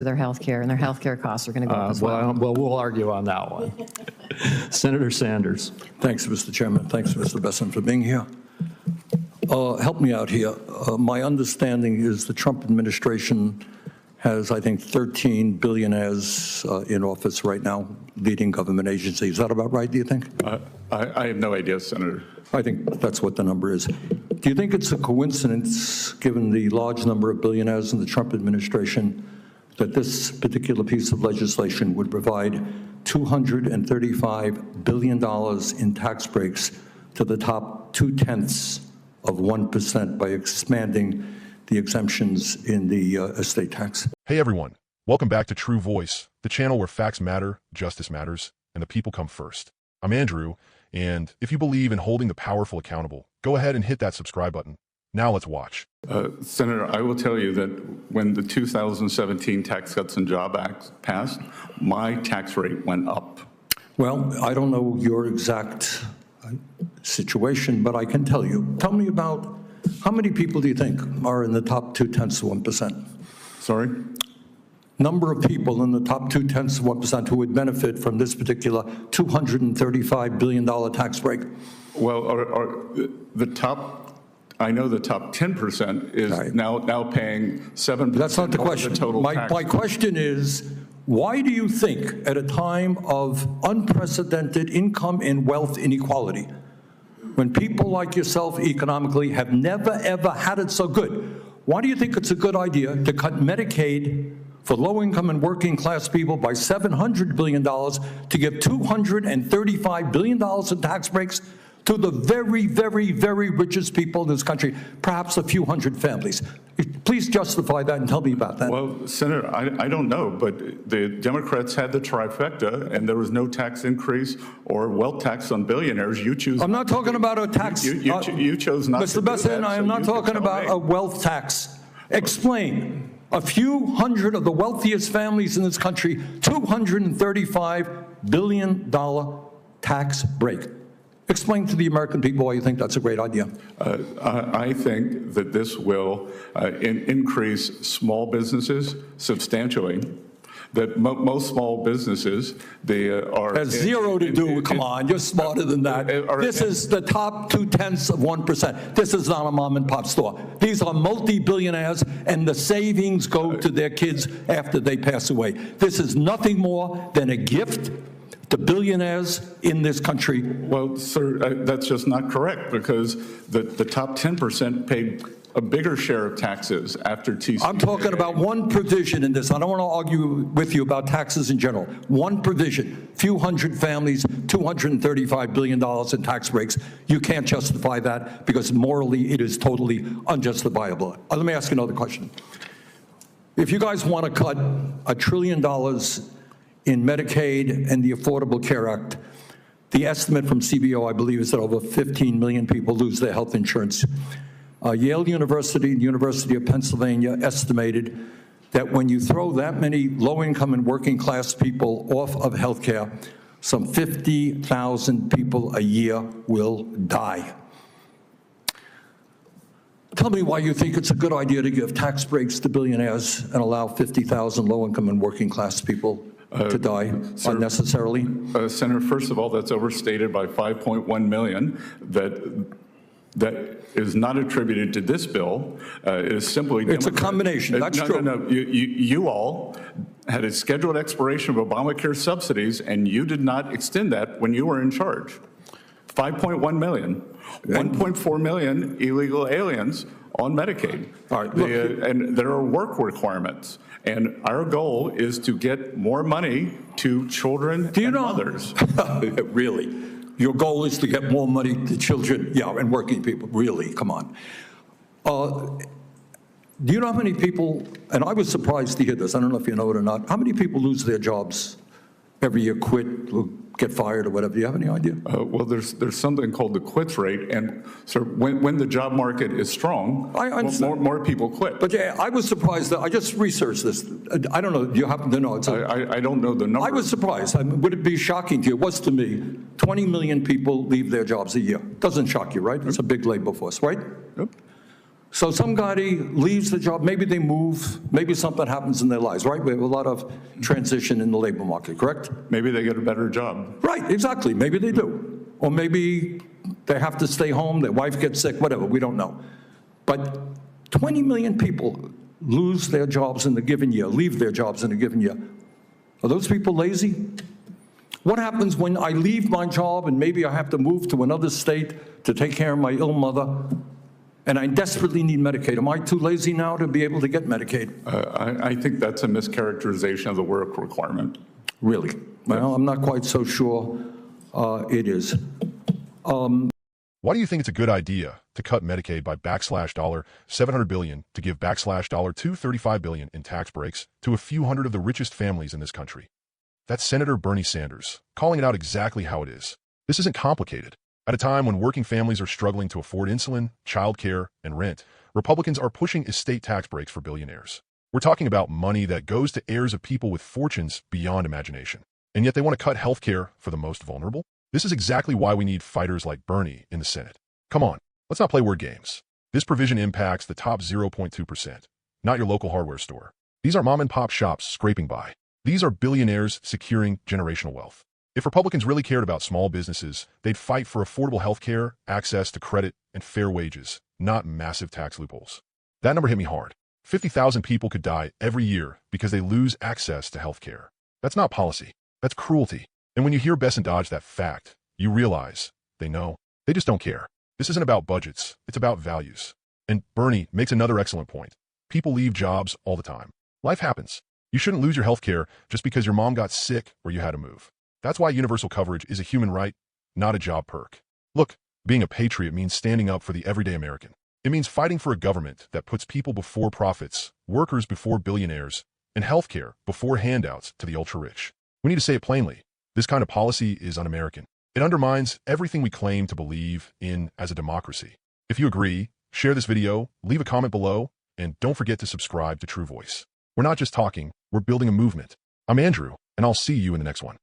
their health care, and their health care costs are going to go up as well. Well, we'll argue on that one. Senator Sanders. Thanks, Mr. Chairman. Thanks, Mr. Besson, for being here. Help me out here. My understanding is the Trump administration has, I think, 13 billionaires in office right now, leading government agencies. Is that about right, do you think? I have no idea, Senator. I think that's what the number is. Do you think it's a coincidence, given the large number of billionaires in the Trump administration, that this particular piece of legislation would provide $235 billion in tax breaks to the top 0.2% by expanding the exemptions in the estate tax? Hey everyone, welcome back to True Voice, the channel where facts matter, justice matters, and the people come first. I'm Andrew, and if you believe in holding the powerful accountable, go ahead and hit that subscribe button. Now let's watch. Senator, I will tell you that when the 2017 Tax Cuts and Jobs Act passed, my tax rate went up. Well, I don't know your exact situation, but I can tell you. Tell me about how many people do you think are in the top 0.2%? Sorry? Number of people in the top 0.2% who would benefit from this particular $235 billion tax break. Well, the top, I know the top 10% is right. now paying 7%. That's not the question. My question is, why do you think at a time of unprecedented income and wealth inequality, when people like yourself economically have never, ever had it so good, why do you think it's a good idea to cut Medicaid for low-income and working-class people by $700 billion, to give $235 billion in tax breaks to the very, very, very richest people in this country, perhaps a few hundred families? Please justify that and tell me about that. Well, Senator, I don't know, but the Democrats had the trifecta, and there was no tax increase or wealth tax on billionaires. You choose. I'm not talking about a tax. You chose not to do that. Mr. Besson, I am not talking about a wealth tax. Explain. A few hundred of the wealthiest families in this country, $235 billion tax break. Explain to the American people why you think that's a great idea. I think that this will increase small businesses substantially. That most small businesses, they are... Has zero to do, come on, you're smarter than that. This is the top 0.2%. This is not a mom and pop store. These are multi-billionaires, and the savings go to their kids after they pass away. This is nothing more than a gift to billionaires in this country. Well, sir, that's just not correct, because the top 10% paid a bigger share of taxes after TCJA. I'm talking about one provision in this. I don't want to argue with you about taxes in general. One provision, few hundred families, $235 billion in tax breaks. You can't justify that because morally it is totally unjustifiable. Let me ask you another question. If you guys want to cut $1 trillion in Medicaid and the Affordable Care Act, the estimate from CBO, I believe, is that over 15 million people lose their health insurance. Yale University and the University of Pennsylvania estimated that when you throw that many low-income and working-class people off of health care, some 50,000 people a year will die. Tell me why you think it's a good idea to give tax breaks to billionaires and allow 50,000 low-income and working-class people to die unnecessarily? Senator, first of all, that's overstated by 5.1 million. That is not attributed to this bill. It is simply... It's a combination. That's true. No. You all had a scheduled expiration of Obamacare subsidies, and you did not extend that when you were in charge. 5.1 million. 1.4 million illegal aliens on Medicaid. All right, and there are work requirements. And our goal is to get more money to children and mothers. Really? Your goal is to get more money to children, and working people. Really, come on. Do you know how many people, and I was surprised to hear this, I don't know if you know it or not, how many people lose their jobs every year, quit, or get fired or whatever? Do you have any idea? Well, there's something called the quits rate, and so when the job market is strong, more people quit. But yeah, I was surprised that I just researched this. I don't know. Do you happen to know? I don't know the number. I was surprised. Would it be shocking to you? It was to me. 20 million people leave their jobs a year. Doesn't shock you, right? It's a big labor force, right? Yep. So somebody leaves the job, maybe they move, maybe something happens in their lives, right? We have a lot of transition in the labor market, correct? Maybe they get a better job. Right, exactly, maybe they do. Or maybe they have to stay home, their wife gets sick, whatever, we don't know. But 20 million people lose their jobs in a given year, leave their jobs in a given year. Are those people lazy? What happens when I leave my job and maybe I have to move to another state to take care of my ill mother, and I desperately need Medicaid? Am I too lazy now to be able to get Medicaid? I think that's a mischaracterization of the work requirement. Really? Well, I'm not quite so sure it is. Why do you think it's a good idea to cut Medicaid by $700 billion to give $235 billion in tax breaks to a few hundred of the richest families in this country? That's Senator Bernie Sanders calling it out exactly how it is. This isn't complicated. At a time when working families are struggling to afford insulin, childcare, and rent, Republicans are pushing estate tax breaks for billionaires. We're talking about money that goes to heirs of people with fortunes beyond imagination. And yet they want to cut health care for the most vulnerable? This is exactly why we need fighters like Bernie in the Senate. Come on, let's not play word games. This provision impacts the top 0.2%, not your local hardware store. These aren't mom-and-pop shops scraping by. These are billionaires securing generational wealth. If Republicans really cared about small businesses, they'd fight for affordable health care, access to credit, and fair wages, not massive tax loopholes. That number hit me hard. 50,000 people could die every year because they lose access to health care. That's not policy. That's cruelty. And when you hear Bess and Dodge that fact, you realize they know. They just don't care. This isn't about budgets. It's about values. And Bernie makes another excellent point. People leave jobs all the time. Life happens. You shouldn't lose your health care just because your mom got sick or you had to move. That's why universal coverage is a human right, not a job perk. Look, being a patriot means standing up for the everyday American. It means fighting for a government that puts people before profits, workers before billionaires, and healthcare before handouts to the ultra-rich. We need to say it plainly. This kind of policy is un-American. It undermines everything we claim to believe in as a democracy. If you agree, share this video, leave a comment below, and don't forget to subscribe to True Voice. We're not just talking, we're building a movement. I'm Andrew, and I'll see you in the next one.